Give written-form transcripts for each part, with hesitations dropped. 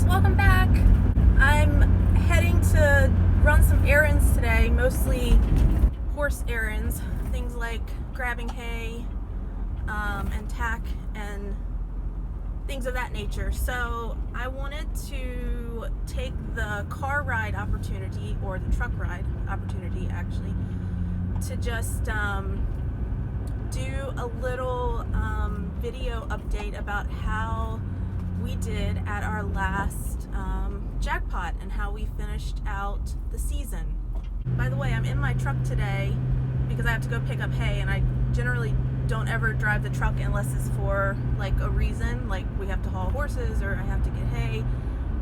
guys, welcome back. I'm heading to run some errands today, mostly horse errands, things like grabbing hay and tack and things of that nature. So I wanted to take the car ride opportunity, or the truck ride opportunity actually, to just do a little video update about how we did at our last jackpot and how we finished out the season. By the way, I'm in my truck today because I have to go pick up hay, and I generally don't ever drive the truck unless it's for like a reason, like we have to haul horses or I have to get hay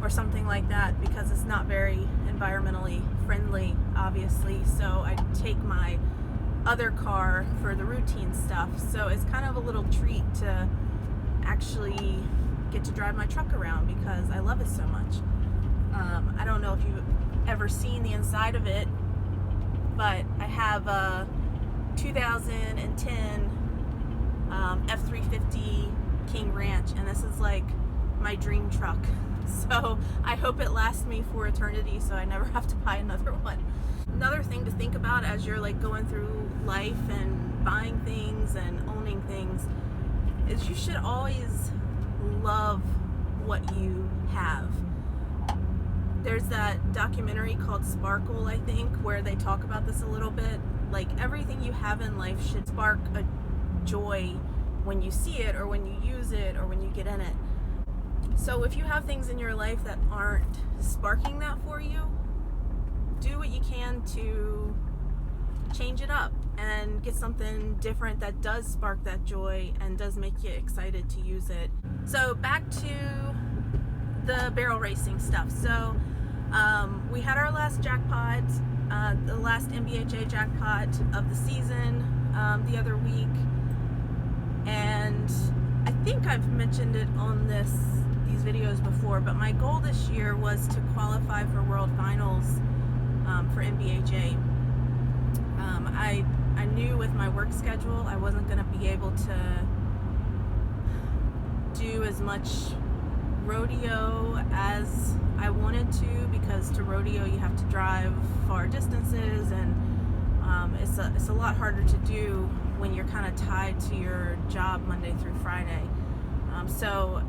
or something like that, because it's not very environmentally friendly, obviously. So I take my other car for the routine stuff. So it's kind of a little treat to actually get to drive my truck around because I love it so much. I don't know if you've ever seen the inside of it, but I have a 2010 F350 King Ranch, and this is like my dream truck. So I hope it lasts me for eternity, so I never have to buy another one. Another thing to think about as you're like going through life and buying things and owning things is you should always love what you have. There's that documentary called Sparkle, I think, where they talk about this a little bit. Like, everything you have in life should spark a joy when you see it or when you use it or when you get in it. So if you have things in your life that aren't sparking that for you, do what you can to change it up and get something different that does spark that joy and does make you excited to use it. So back to the barrel racing stuff. So we had our last jackpot, the last MBHA jackpot of the season the other week, and I think I've mentioned it on these videos before, but my goal this year was to qualify for World Finals for MBHA. I knew with my work schedule I wasn't going to be able to do as much rodeo as I wanted to, because to rodeo you have to drive far distances, and it's a lot harder to do when you're kind of tied to your job Monday through Friday. So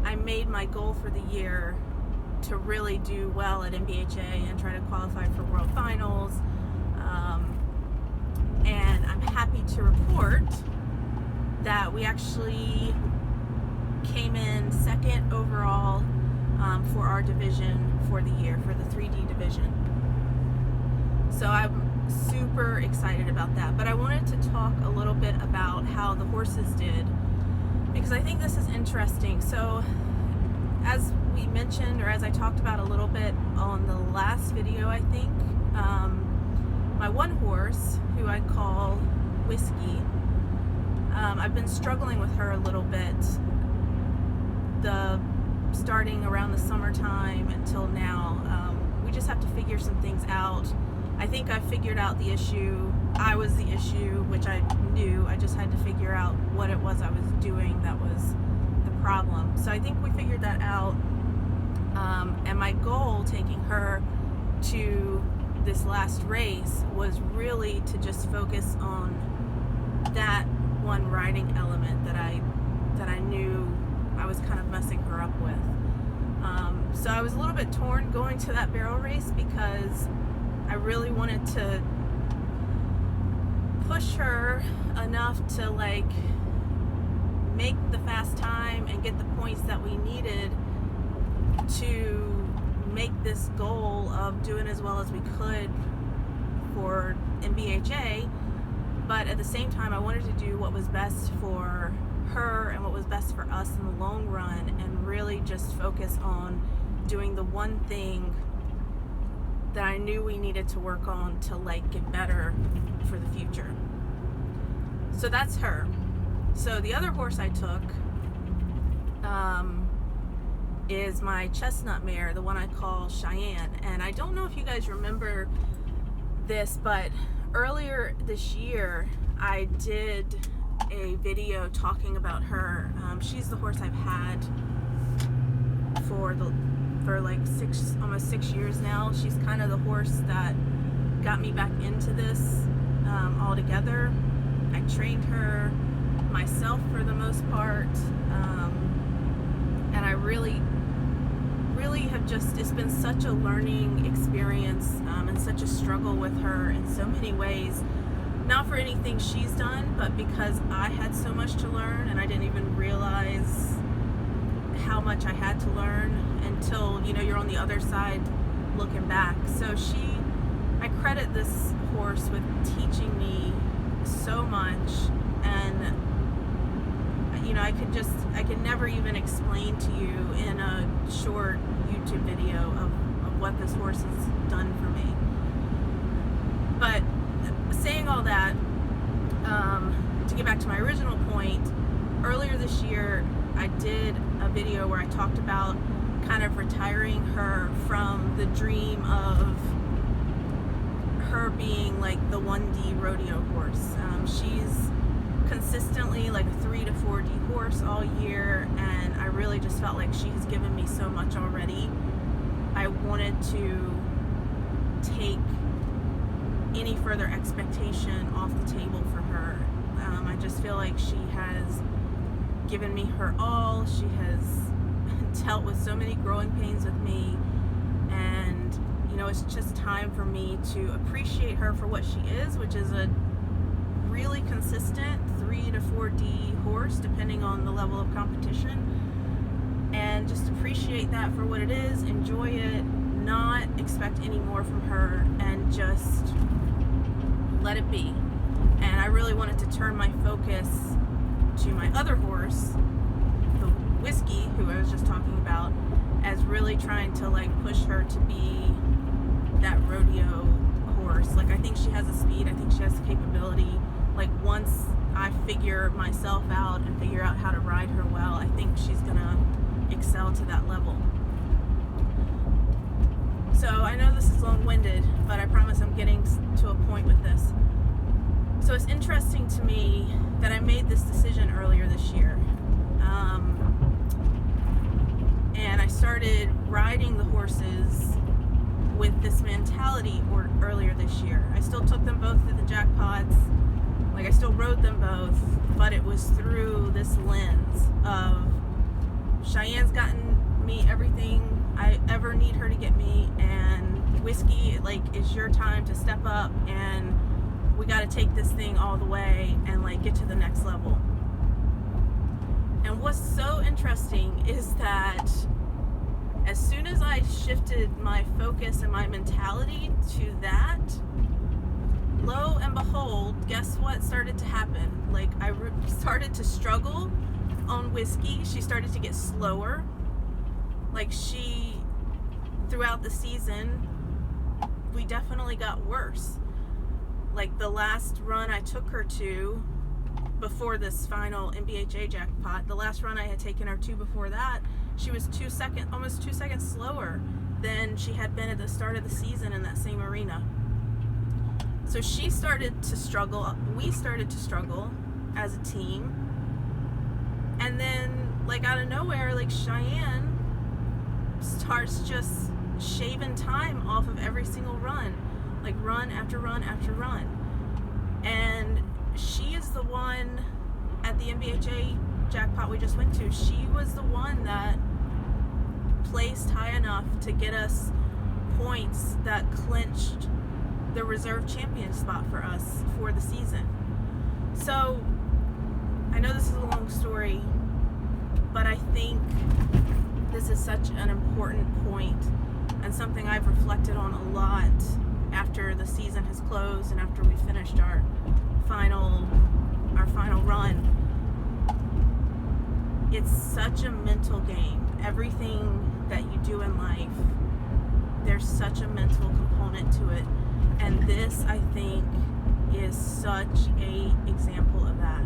I made my goal for the year to really do well at MBHA and try to qualify for World Finals. And I'm happy to report that we actually came in second overall for our division for the year, for the 3D division. So I'm super excited about that. But I wanted to talk a little bit about how the horses did, because I think this is interesting. So as we mentioned, or as I talked about a little bit on the last video, I think, my one horse, who I call Whiskey, I've been struggling with her a little bit, starting around the summertime until now. We just have to figure some things out. I think I figured out the issue. I was the issue, which I knew. I just had to figure out what it was I was doing that was the problem. So I think we figured that out. And my goal taking her to this last race was really to just focus on that one riding element that I knew I was kind of messing her up with. So I was a little bit torn going to that barrel race, because I really wanted to push her enough to like make the fast time and get the points that we needed to make this goal of doing as well as we could for MBHA. But at the same time, I wanted to do what was best for her and what was best for us in the long run, and really just focus on doing the one thing that I knew we needed to work on to like get better for the future. So that's her. So the other horse I took is my chestnut mare, the one I call Cheyenne. And I don't know if you guys remember this, but earlier this year I did a video talking about her. She's the horse I've had for for like almost 6 years now. She's kind of the horse that got me back into this altogether. I trained her myself for the most part, and I really have it's been such a learning experience, and such a struggle with her in so many ways. Not for anything she's done, but because I had so much to learn and I didn't even realize how much I had to learn until, you're on the other side looking back. So I credit this horse with teaching me so much, and I could never even explain to you in a short YouTube video of what this horse has done for me. But saying all that, to get back to my original point, earlier this year I did a video where I talked about kind of retiring her from the dream of her being like the 1D rodeo horse. She's consistently like a 3 to 4D horse all year, and I really just felt like she has given me so much already. I wanted to take any further expectation off the table for her. I just feel like she has given me her all. She has dealt with so many growing pains with me, and it's just time for me to appreciate her for what she is, which is a really consistent 3 to 4D horse depending on the level of competition, and just appreciate that for what it is, enjoy it, not expect any more from her, and just let it be. And I really wanted to turn my focus to my other horse, the Whiskey, who I was just talking about, as really trying to like push her to be that rodeo horse. Like, I think she has the speed, I think she has the capability. Like, once I figure myself out and figure out how to ride her well, I think she's gonna excel to that level. So I know this is long-winded, but I promise I'm getting to a point with this. So it's interesting to me that I made this decision earlier this year. And I started riding the horses with this mentality earlier this year. I still took them both to the jackpots. Like, I still rode them both, but it was through this lens of Cheyenne's gotten me everything I ever need her to get me, and Whiskey, like, it's your time to step up, and we got to take this thing all the way and like get to the next level. And what's so interesting is that as soon as I shifted my focus and my mentality to that, lo and behold, guess what started to happen? Like, I started to struggle on Whiskey. She started to get slower. Like, throughout the season, we definitely got worse. Like, the last run I took her to before this final NBHA jackpot, the last run I had taken her to before that, she was almost 2 seconds slower than she had been at the start of the season in that same arena. So she started to struggle. We started to struggle as a team. And then, like, out of nowhere, like, Cheyenne starts just shaving time off of every single run. Like, run after run after run. And she is the one at the NBHA jackpot we just went to. She was the one that placed high enough to get us points that clinched the reserve champion spot for us for the season. So I know this is a long story, but I think this is such an important point and something I've reflected on a lot after the season has closed and after we finished our final run. It's such a mental game. Everything that you do in life, there's such a mental component to it. And this, I think, is such a example of that.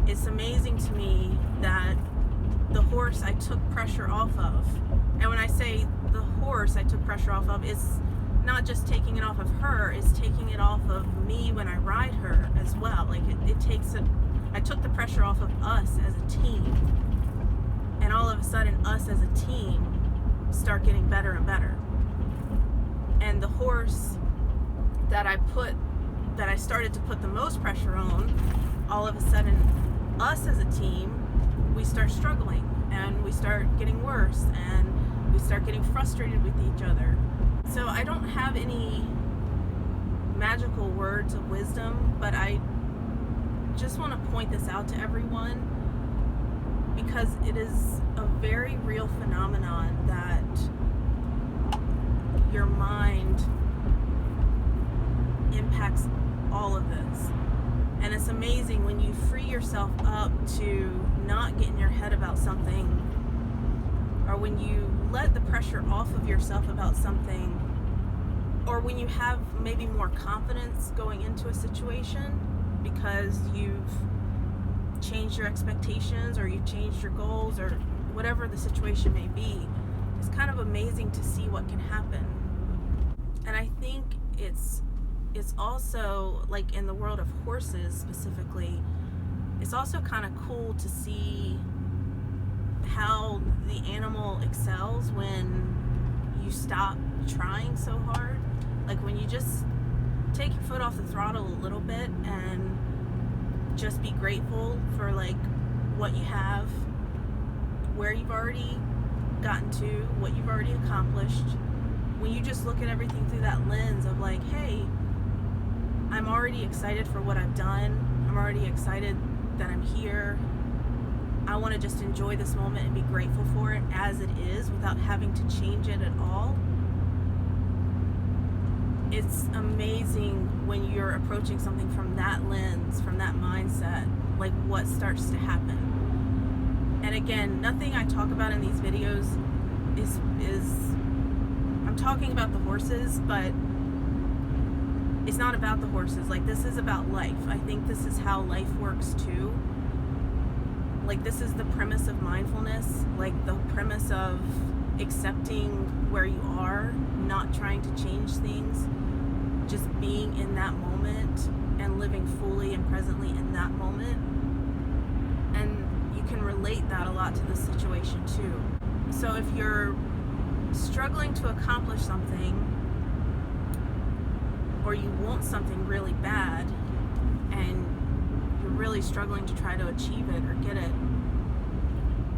It's amazing to me that the horse I took pressure off of, and when I say the horse I took pressure off of, it's not just taking it off of her, it's taking it off of me when I ride her as well. Like, I took the pressure off of us as a team, and all of a sudden us as a team start start getting better and better. And the horse that I started to put the most pressure on, all of a sudden, us as a team, we start struggling, and we start getting worse, and we start getting frustrated with each other. So I don't have any magical words of wisdom, but I just want to point this out to everyone, because it is a very real phenomenon that your mind impacts all of this. And it's amazing when you free yourself up to not get in your head about something, or when you let the pressure off of yourself about something, or when you have maybe more confidence going into a situation because you've changed your expectations, or you've changed your goals, or whatever the situation may be. It's kind of amazing to see what can happen. And I think it's also, like in the world of horses specifically, it's also kind of cool to see how the animal excels when you stop trying so hard. Like when you just take your foot off the throttle a little bit and just be grateful for like what you have, where you've already gotten to, what you've already accomplished. When you just look at everything through that lens of like, hey, I'm already excited for what I've done. I'm already excited that I'm here. I want to just enjoy this moment and be grateful for it as it is without having to change it at all. It's amazing when you're approaching something from that lens, from that mindset, like what starts to happen. And again, nothing I talk about in these videos is I'm talking about the horses, but it's not about the horses. Like, this is about life. I think this is how life works too. Like, this is the premise of mindfulness, like the premise of accepting where you are, not trying to change things, just being in that moment and living fully and presently in that moment. And you can relate that a lot to this situation too. So if you're struggling to accomplish something, or you want something really bad and you're really struggling to try to achieve it or get it,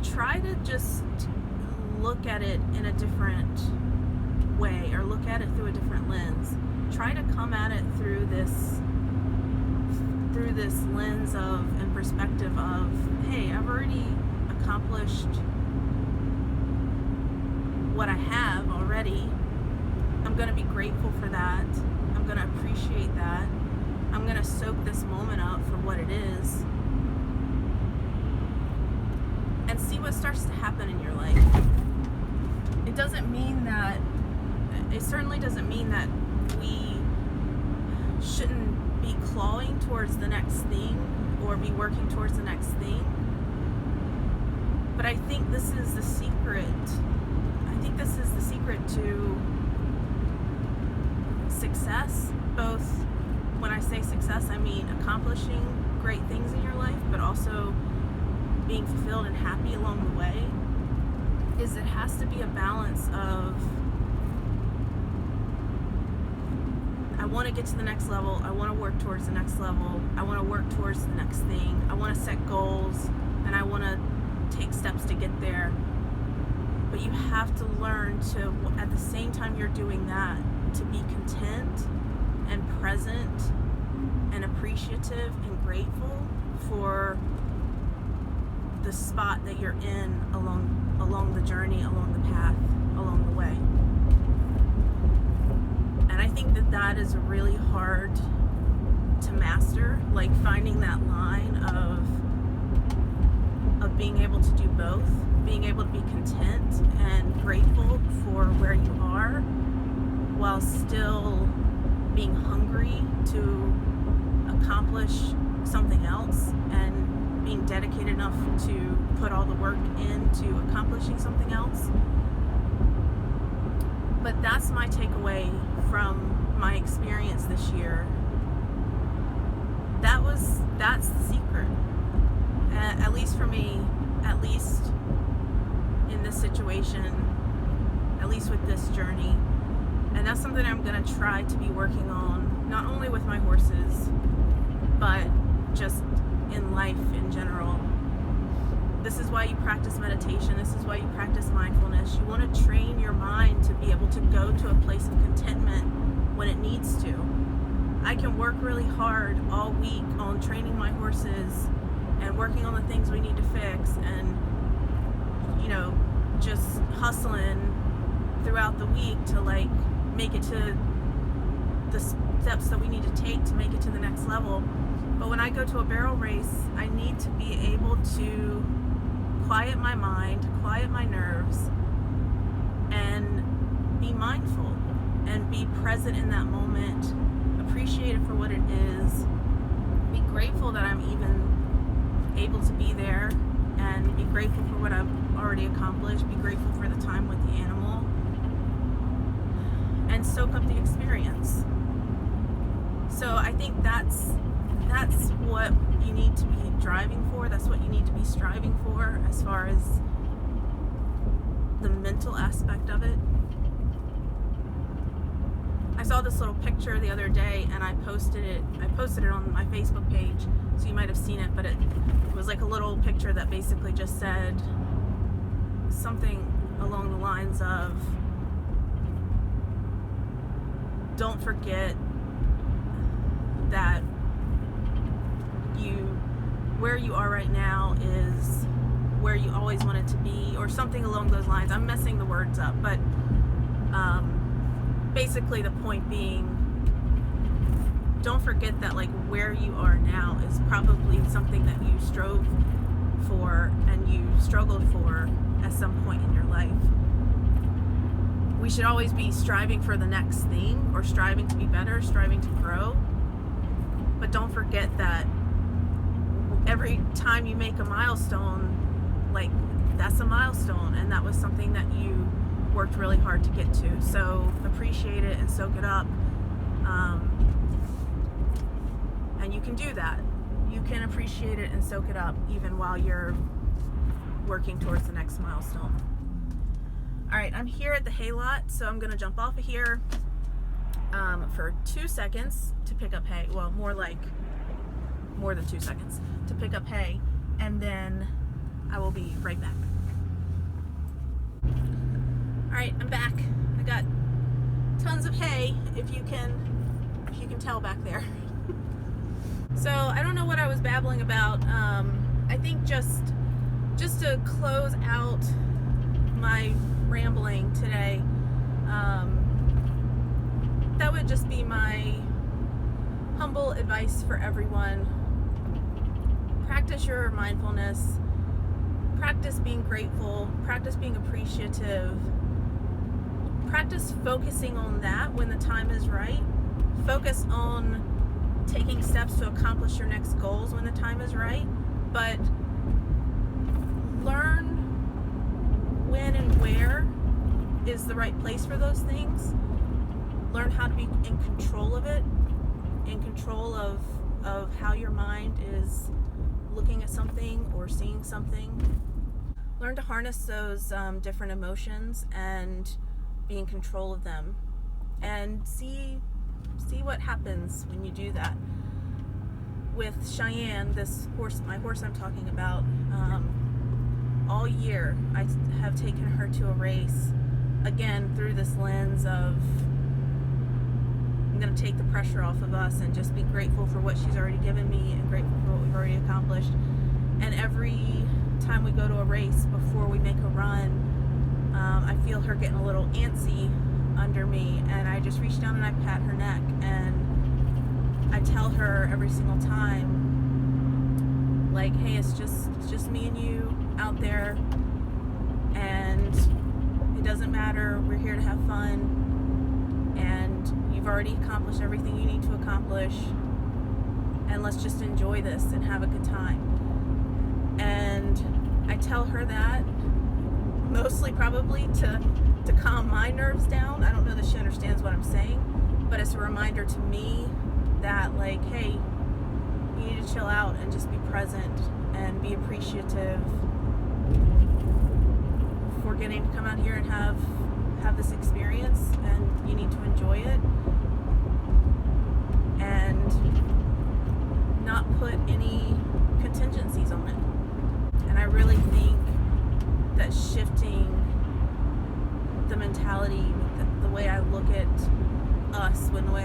try to just look at it in a different way, or look at it through a different lens. Try to come at it through this lens of and perspective of, hey, I've already accomplished what I have already. I'm going to be grateful for that. I'm going to appreciate that. I'm going to soak this moment up for what it is, and see what starts to happen in your life. It certainly doesn't mean that we shouldn't be clawing towards the next thing or be working towards the next thing. But I think this is the secret. I think this is the secret to success. Both, when I say success, I mean accomplishing great things in your life, but also being fulfilled and happy along the way. Is it has to be a balance of, I want to get to the next level, I want to work towards the next level, I want to work towards the next thing, I want to set goals, and I want to take steps to get there. But you have to learn to, at the same time you're doing that, to be content and present and appreciative and grateful for the spot that you're in along the journey, along the path, along the way. And I think that is really hard to master, like finding that line of being able to do both, being able to be content and grateful for where you are, while still being hungry to accomplish something else, and being dedicated enough to put all the work into accomplishing something else. But that's my takeaway from my experience this year. That's the secret. At least for me, at least in this situation, at least with this journey. And that's something I'm going to try to be working on, not only with my horses, but just in life in general. This is why you practice meditation. This is why you practice mindfulness. You want to train your mind to be able to go to a place of contentment when it needs to. I can work really hard all week on training my horses and working on the things we need to fix and, just hustling throughout the week to make it to the steps that we need to take to make it to the next level. But when I go to a barrel race, I need to be able to quiet my mind, quiet my nerves, and be mindful and be present in that moment, appreciate it for what it is, be grateful that I'm even able to be there, and be grateful for what I've already accomplished, be grateful for the time with the animal, and soak up the experience. So I think that's what you need to be driving for. That's what you need to be striving for as far as the mental aspect of it. I saw this little picture the other day and I posted it on my Facebook page, so you might have seen it, but it was like a little picture that basically just said something along the lines of, don't forget that where you are right now is where you always wanted to be, or something along those lines. I'm messing the words up, but basically the point being, don't forget that where you are now is probably something that you strove for and you struggled for at some point in your life. We should always be striving for the next thing, or striving to be better, striving to grow. But don't forget that every time you make a milestone, that's a milestone, and that was something that you worked really hard to get to. So appreciate it and soak it up. And you can do that. You can appreciate it and soak it up even while you're working towards the next milestone. All right, I'm here at the hay lot, so I'm gonna jump off of here for 2 seconds to pick up hay. Well, more than 2 seconds to pick up hay, and then I will be right back. All right, I'm back. I got tons of hay, if you can tell back there. So I don't know what I was babbling about. I think just to close out my rambling today, that would just be my humble advice for everyone. Practice your mindfulness, practice being grateful, practice being appreciative, practice focusing on that when the time is right. Focus on taking steps to accomplish your next goals when the time is right, but learn when and where is the right place for those things. Learn how to be in control of it, in control of how your mind is looking at something or seeing something. Learn to harness those different emotions and be in control of them, and see what happens when you do that. With Cheyenne, my horse I'm talking about, all year I have taken her to a race, again through this lens of, I'm going to take the pressure off of us and just be grateful for what she's already given me and grateful for what we've already accomplished. And every time we go to a race, before we make a run, I feel her getting a little antsy under me, and I just reach down and I pat her neck, and I tell her every single time, hey, it's just me and you out there, and it doesn't matter, we're here to have fun, and you've already accomplished everything you need to accomplish, and let's just enjoy this and have a good time. And I tell her that mostly probably to calm my nerves down. I don't know that she understands what I'm saying, but it's a reminder to me that hey, you need to chill out and just be present and be appreciative for getting to come out here and have have this experience and you need to enjoy it and not put any contingencies on it. And I really think that shifting the mentality with the way I look at us, with the way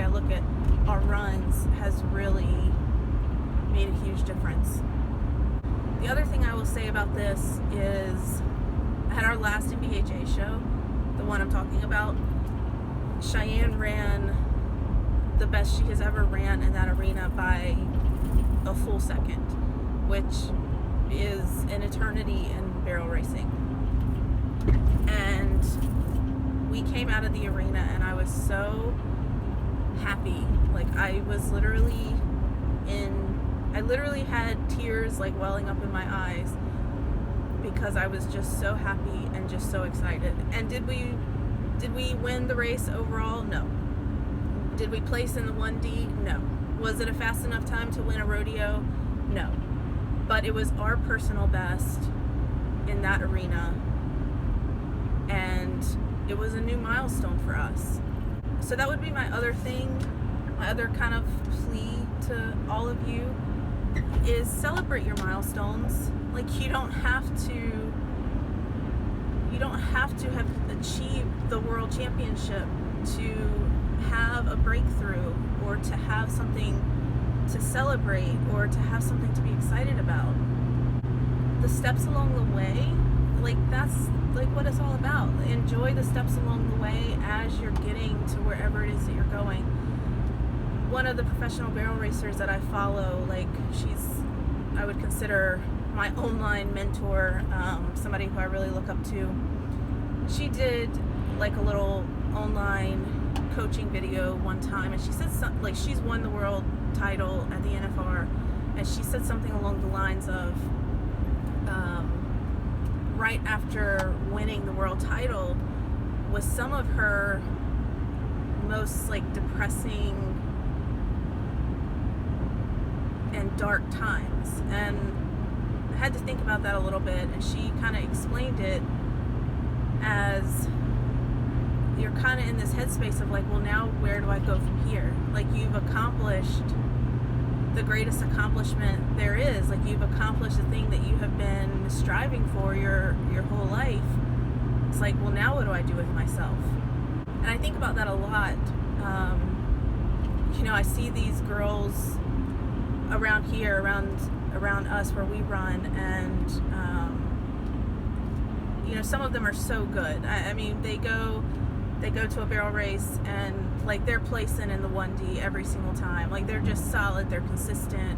I look at our runs, has really made a huge difference. The other thing I will say about this is, at our last MBHA show, the one I'm talking about, Cheyenne ran the best she has ever ran in that arena by a full second, which is an eternity in barrel racing. And we came out of the arena and I was so happy. Like, I literally had tears like welling up in my eyes because I was just so happy and just so excited. And did we win the race overall? No. Did we place in the 1D? No. Was it a fast enough time to win a rodeo? No. But it was our personal best in that arena, and it was a new milestone for us. So that would be my other thing, my other kind of plea to all of you, is celebrate your milestones. Like, you don't have to have achieved the world championship to have a breakthrough, or to have something to celebrate, or to have something to be excited about. The steps along the way, like, that's like what it's all about. Enjoy the steps along the way as you're getting to wherever it is that you're going. One of the professional barrel racers that I follow, like, I would consider my online mentor, somebody who I really look up to. She did like a little online coaching video one time, and she said like, she's won the world title at the NFR, and she said something along the lines of, right after winning the world title was some of her most like depressing and dark times. And I had to think about that a little bit, and she kind of explained it as, you're kind of in this headspace of like, well, now where do I go from here? Like, you've accomplished the greatest accomplishment there is. Like, you've accomplished the thing that you have been striving for your whole life. It's like, well, now what do I do with myself? And I think about that a lot. I see these girls around here, around us where we run, and some of them are so good. I mean, they go to a barrel race and like, they're placing in the 1D every single time. Like, they're just solid, they're consistent,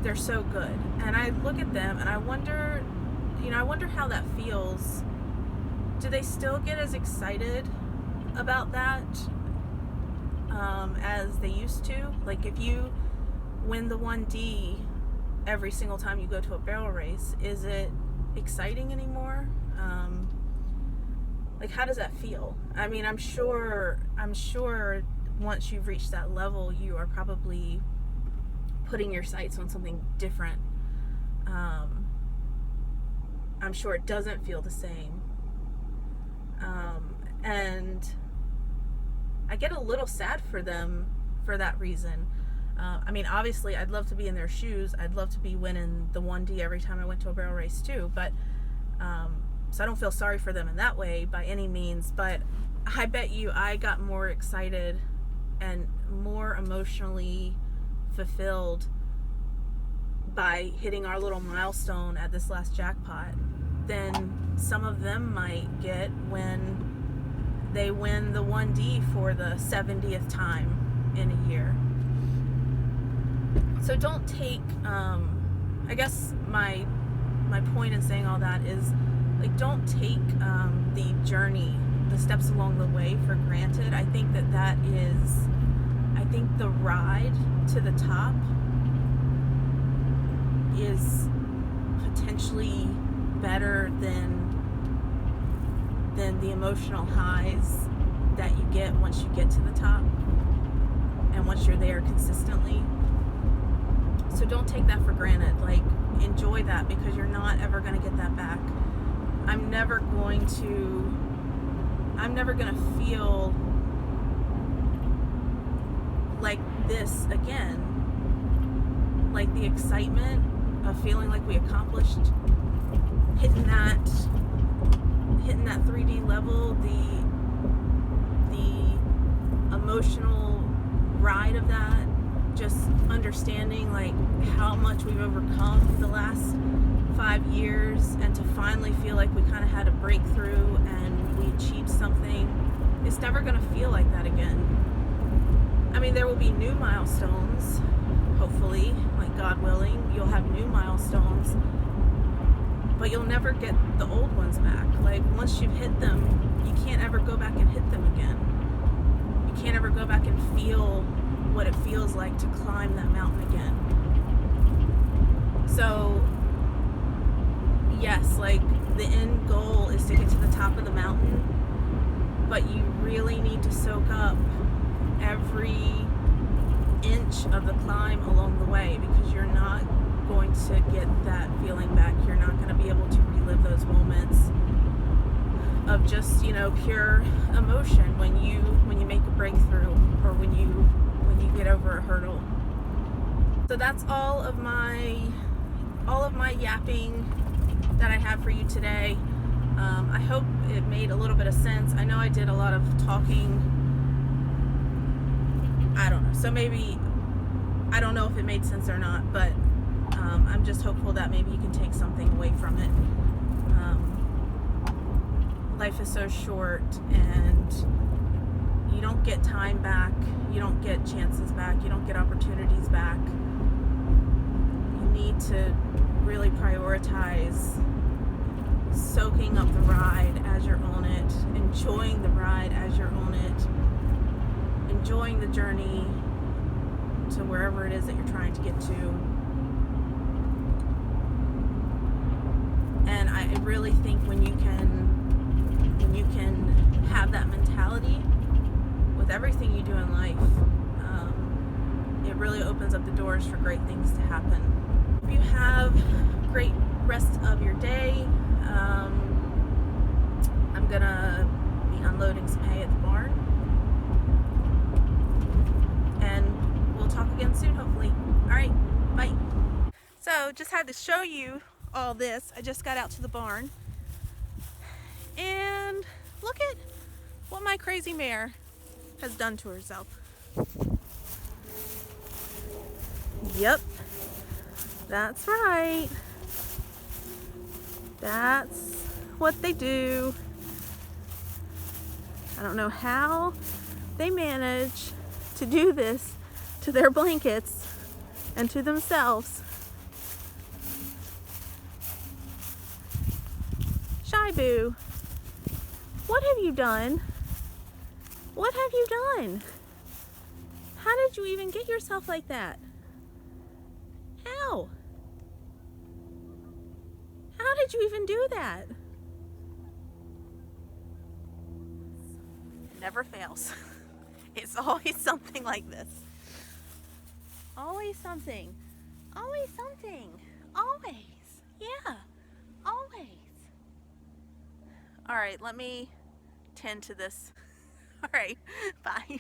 they're so good. And I look at them and I wonder how that feels. Do they still get as excited about that as they used to? Like, if you win the 1D every single time you go to a barrel race, is it exciting anymore? Like, how does that feel? I mean, I'm sure once you've reached that level, you are probably putting your sights on something different. I'm sure it doesn't feel the same. And I get a little sad for them for that reason. I mean, obviously, I'd love to be in their shoes. I'd love to be winning the 1D every time I went to a barrel race too. But so I don't feel sorry for them in that way by any means. But I bet you I got more excited and more emotionally fulfilled by hitting our little milestone at this last jackpot than some of them might get when they win the 1D for the 70th time in a year. So don't take, I guess my point in saying all that is, like, don't take the journey, the steps along the way for granted. I think I think the ride to the top is potentially better than the emotional highs that you get once you get to the top and once you're there consistently. So don't take that for granted. Like, enjoy that, because you're not ever going to get that back. I'm never going to I'm never gonna feel like this again. Like the excitement of feeling like we accomplished hitting that 3D level, the emotional ride of that, just understanding like how much we've overcome the last 5 years, and to finally feel like we kind of had a breakthrough and we achieved something. It's never going to feel like that again. I mean, there will be new milestones, hopefully, like God willing, you'll have new milestones, but you'll never get the old ones back. Like, once you've hit them, you can't ever go back and hit them again. You can't ever go back and feel what it feels like to climb that mountain again. So yes, like, the end goal is to get to the top of the mountain, but you really need to soak up every inch of the climb along the way, because you're not going to get that feeling back. You're not going to be able to relive those moments of just, you know, pure emotion when you make a breakthrough, or when you get over a hurdle. So that's all of my yapping that I have for you today. I hope it made a little bit of sense. I know I did a lot of talking. I don't know. So maybe, I don't know if it made sense or not, but I'm just hopeful that maybe you can take something away from it. Life is so short, and you don't get time back. You don't get chances back. You don't get opportunities back. You need to really prioritize soaking up the ride as you're on it, enjoying the ride as you're on it, enjoying the journey to wherever it is that you're trying to get to. And I really think when you can have that mentality with everything you do in life, it really opens up the doors for great things to happen. Hope you have a great rest of your day. I'm gonna be unloading some hay at the barn, and we'll talk again soon, hopefully. All right, bye. So just had to show you all this. I just got out to the barn, and look at what my crazy mare has done to herself. Yep, that's right. That's what they do. I don't know how they manage to do this to their blankets and to themselves. Shy Boo, what have you done? What have you done? How did you even get yourself like that? How? How did you even do that? It never fails. It's always something like this. Always something. Always something. Always. Yeah. Always. All right, let me tend to this. All right, bye.